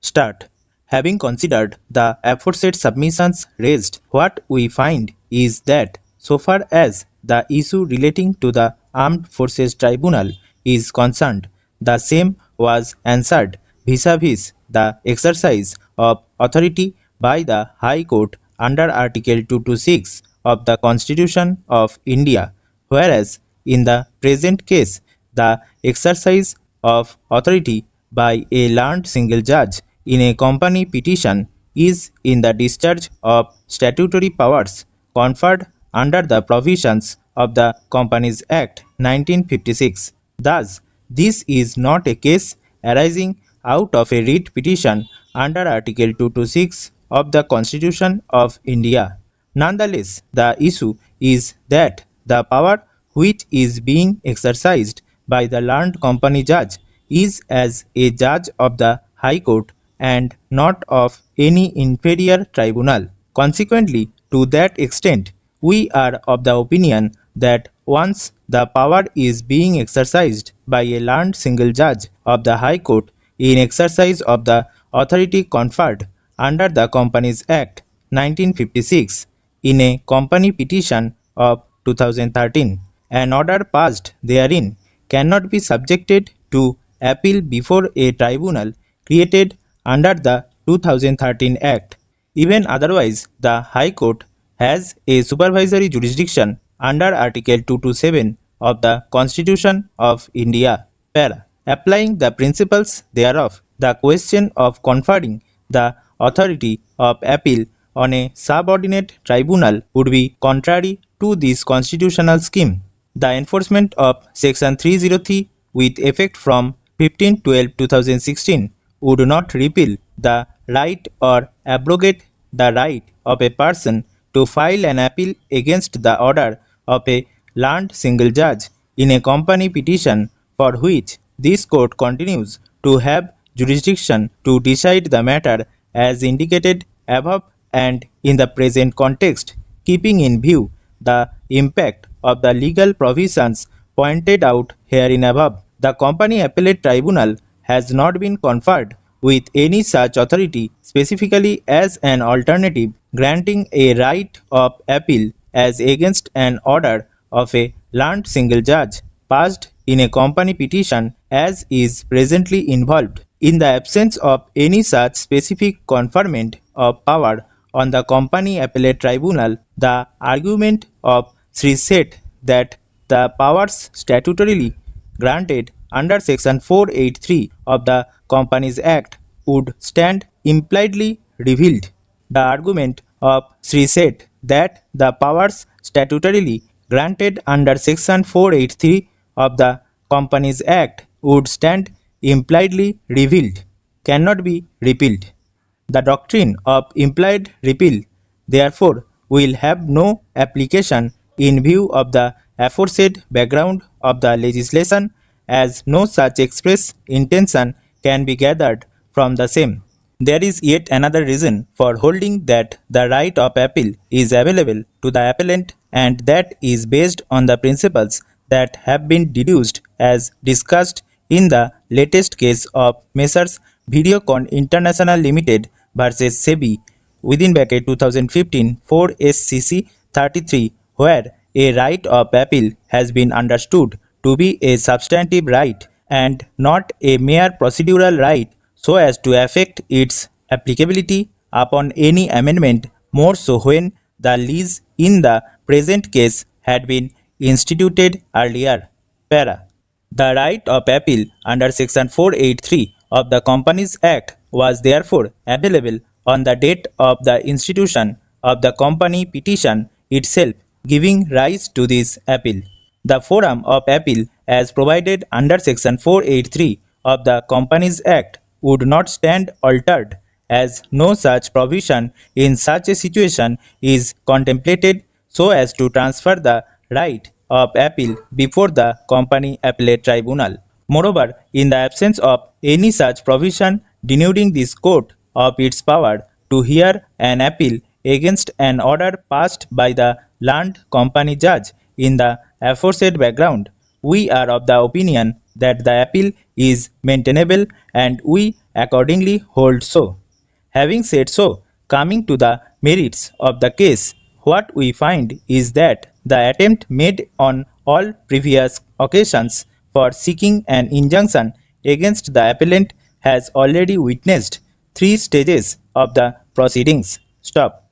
Start. Having considered the aforesaid submissions raised, what we find is that so far as the issue relating to the Armed Forces Tribunal is concerned, the same was answered vis-à-vis the exercise of authority by the High Court under Article 226 of the Constitution of India, whereas in the present case the exercise of authority by a learned single judge in a company petition is in the discharge of statutory powers conferred under the provisions of the Companies Act 1956. Thus, this is not a case arising out of a writ petition under Article 226 of the Constitution of India. Nonetheless, the issue is that the power which is being exercised by the learned company judge is as a judge of the High Court and not of any inferior tribunal. Consequently, to that extent, we are of the opinion that once the power is being exercised by a learned single judge of the High Court in exercise of the authority conferred under the Companies Act 1956 in a company petition of 2013, an order passed therein cannot be subjected to appeal before a tribunal created under the 2013 Act. Even otherwise, the High Court has a supervisory jurisdiction under Article 227 of the Constitution of India. Para. Applying the principles thereof, the question of conferring the authority of appeal on a subordinate tribunal would be contrary to this constitutional scheme. The enforcement of Section 303 with effect from 15/12/2016 would not repeal the right or abrogate the right of a person to file an appeal against the order of a learned single judge in a company petition for which this court continues to have jurisdiction to decide the matter as indicated above and in the present context, keeping in view the impact of the legal provisions pointed out herein above. The Company Appellate Tribunal has not been conferred with any such authority specifically as an alternative granting a right of appeal as against an order of a learned single judge passed in a company petition as is presently involved. In the absence of any such specific conferment of power on the Company Appellate Tribunal, the argument of Sri Seth that the powers statutorily granted under Section 483 of the Companies Act would stand impliedly revealed. The argument of Sri Seth that the powers statutorily granted under Section 483 of the Companies Act would stand impliedly revealed cannot be repealed. The doctrine of implied repeal, therefore, will have no application in view of the aforesaid background of the legislation, as no such express intention can be gathered from the same. There is yet another reason for holding that the right of appeal is available to the appellant, and that is based on the principles that have been deduced as discussed in the latest case of Messrs. Videocon International Limited versus SEBI within bracket 2015 4 SCC 33, where a right of appeal has been understood to be a substantive right and not a mere procedural right so as to affect its applicability upon any amendment, more so when the lease in the present case had been instituted earlier. Para. The right of appeal under Section 483 of the Companies Act was therefore available on the date of the institution of the company petition itself, giving rise to this appeal. The forum of appeal as provided under Section 483 of the Companies Act would not stand altered, as no such provision in such a situation is contemplated so as to transfer the right of appeal before the Company Appellate Tribunal. Moreover, in the absence of any such provision denuding this court of its power to hear an appeal against an order passed by the learned company judge in the aforesaid background, we are of the opinion that the appeal is maintainable, and we accordingly hold so. Having said so, coming to the merits of the case, what we find is that the attempt made on all previous occasions for seeking an injunction against the appellant has already witnessed three stages of the proceedings. Stop.